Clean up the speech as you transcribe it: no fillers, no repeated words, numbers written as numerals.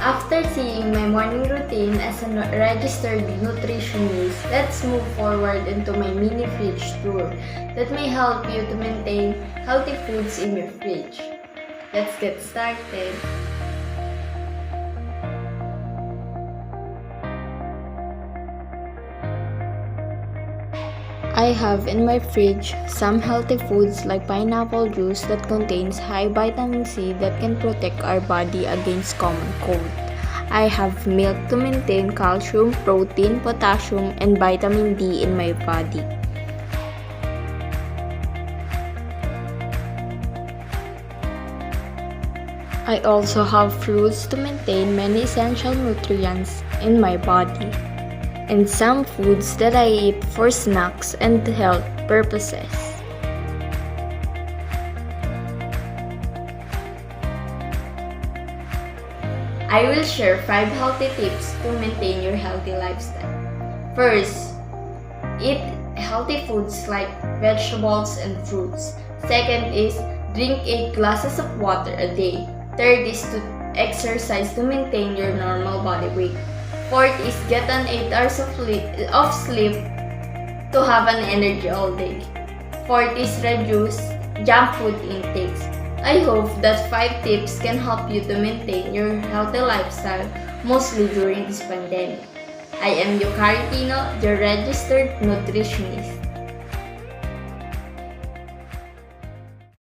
After seeing my morning routine as a registered nutritionist, let's move forward into my mini fridge tour that may help you to maintain healthy foods in your fridge. Let's get started. I have in my fridge some healthy foods like pineapple juice that contains high vitamin C that can protect our body against common cold. I have milk to maintain calcium, protein, potassium, and vitamin D in my body. I also have fruits to maintain many essential nutrients in my body, and some foods that I eat for snacks and health purposes. I will share 5 healthy tips to maintain your healthy lifestyle. First, eat healthy foods like vegetables and fruits. Second is drink 8 glasses of water a day. Third is to exercise to maintain your normal body weight. Fourth is get an 8 hours of sleep to have an energy all day. Fourth is reduce junk food intakes. I hope that 5 tips can help you to maintain your healthy lifestyle, mostly during this pandemic. I am Yukari Kino, your registered nutritionist.